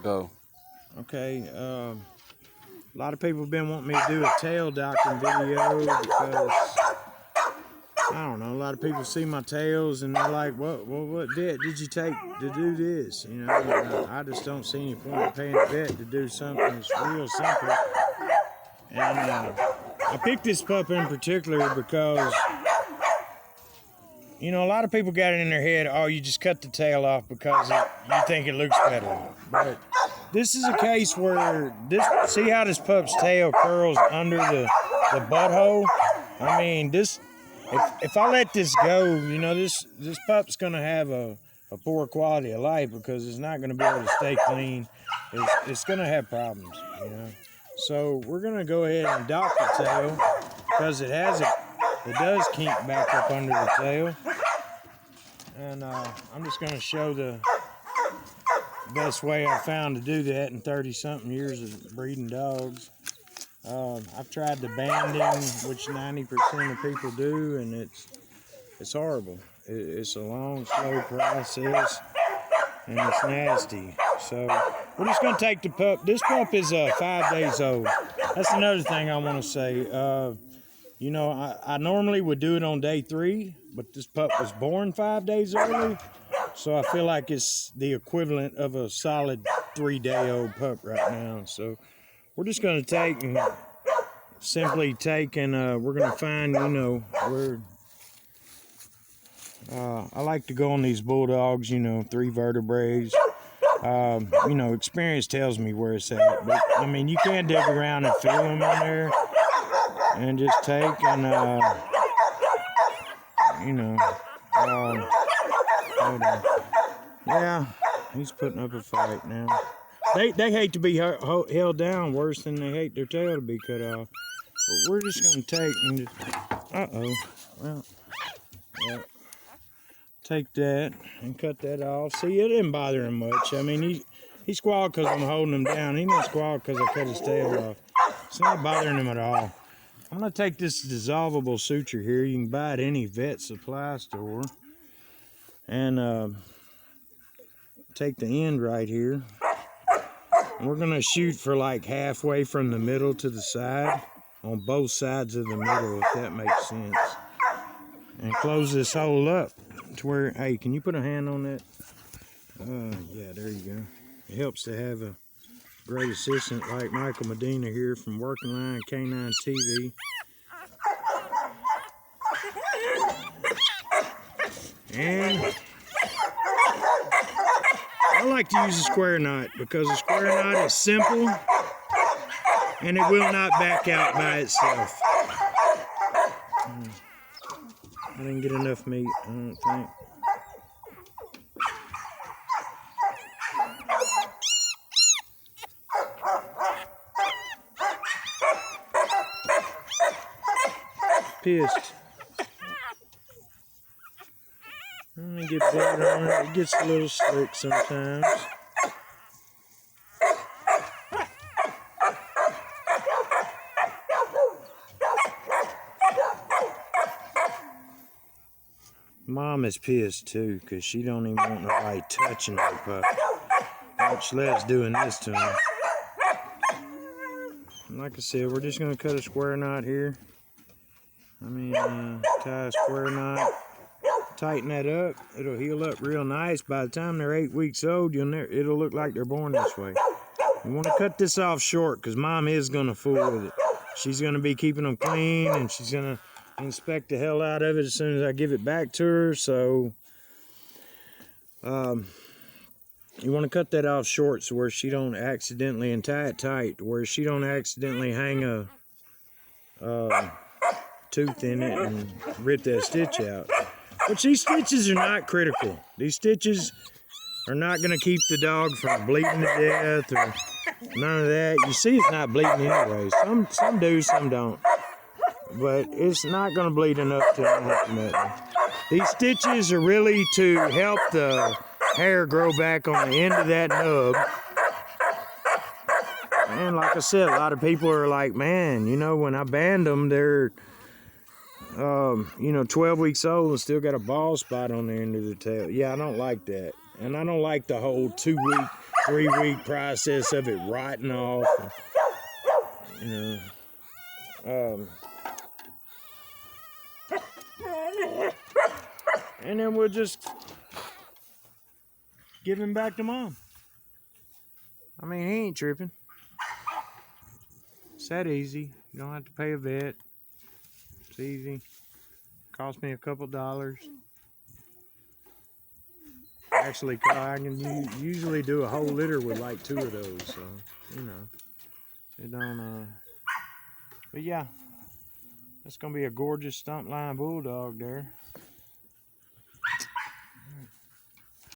Go. Okay, a lot of people have been wanting me to do a tail docking video because, I don't know, a lot of people see my tails and they're like, what vet did you take to do this? You know, and, I just don't see any point in paying a vet to do something that's real simple. And I picked this pup in particular because, you know, a lot of people got it in their head, oh, you just cut the tail off because you think it looks better. But this is a case where, see how this pup's tail curls under the butthole? I mean, if I let this go, you know, this pup's going to have a poor quality of life because it's not going to be able to stay clean. It's going to have problems, you know. So we're going to go ahead and dock the tail because it does kink back up under the tail. And I'm just going to show the best way I found to do that in 30-something years of breeding dogs. I've tried the banding, which 90% of people do, and it's horrible. It's a long, slow process, and it's nasty. So we're just going to take the pup. This pup is 5 days old. That's another thing I want to say. You know, I normally would do it on day 3, but this pup was born 5 days early, so I feel like it's the equivalent of a solid 3-day-old pup right now. So we're just going to simply take and we're going to find, you know, where I like to go on these bulldogs, you know, 3 vertebrae. You know, experience tells me where it's at, but I mean, you can dig around and feel them in there and just take and you know, hold on. Yeah, he's putting up a fight now. They hate to be held down worse than they hate their tail to be cut off. But we're just gonna take and just, well, yeah. Take that and cut that off. See, it didn't bother him much. I mean, he squalled because I'm holding him down. He didn't squall because I cut his tail off. It's not bothering him at all. I'm going to take this dissolvable suture here. You can buy it at any vet supply store. And take the end right here. And we're going to shoot for like halfway from the middle to the side. On both sides of the middle, if that makes sense. And close this hole up to where, hey, can you put a hand on that? Yeah, there you go. It helps to have a great assistant like Michael Medina here from Working Line Canine TV. And I like to use a square knot because a square knot is simple and it will not back out by itself. I didn't get enough meat, I don't think. Pissed. Let me get blood on it. It gets a little slick sometimes. Mom is pissed too, because she don't even want nobody touching her pup, much less doing this to him. Like I said, we're just going to cut a square knot here. I mean, tie a square knot, tighten that up. It'll heal up real nice. By the time they're 8 weeks old, it'll look like they're born this way. You want to cut this off short because Mom is going to fool with it. She's going to be keeping them clean, and she's going to inspect the hell out of it as soon as I give it back to her. So you want to cut that off short so where she don't accidentally, and tie it tight where she don't accidentally hang a tooth in it and rip that stitch out. But these stitches are not critical. These stitches are not going to keep the dog from bleeding to death or none of that. You see it's not bleeding anyway. Some do, some don't. But it's not going to bleed enough to nothing. These stitches are really to help the hair grow back on the end of that nub. And like I said, a lot of people are like, man, you know, when I band them, they're, you know, 12 weeks old and still got a bald spot on the end of the tail. Yeah, I don't like that. And I don't like the whole 2 week 3-week process of it rotting off. And, you know, and then we'll just give him back to mom. I mean, he ain't tripping. It's that easy. You don't have to pay a vet. It's easy. Cost me a couple dollars. Actually, I can usually do a whole litter with like 2 of those, so you know, it don't. But yeah, that's gonna be a gorgeous stump line bulldog there.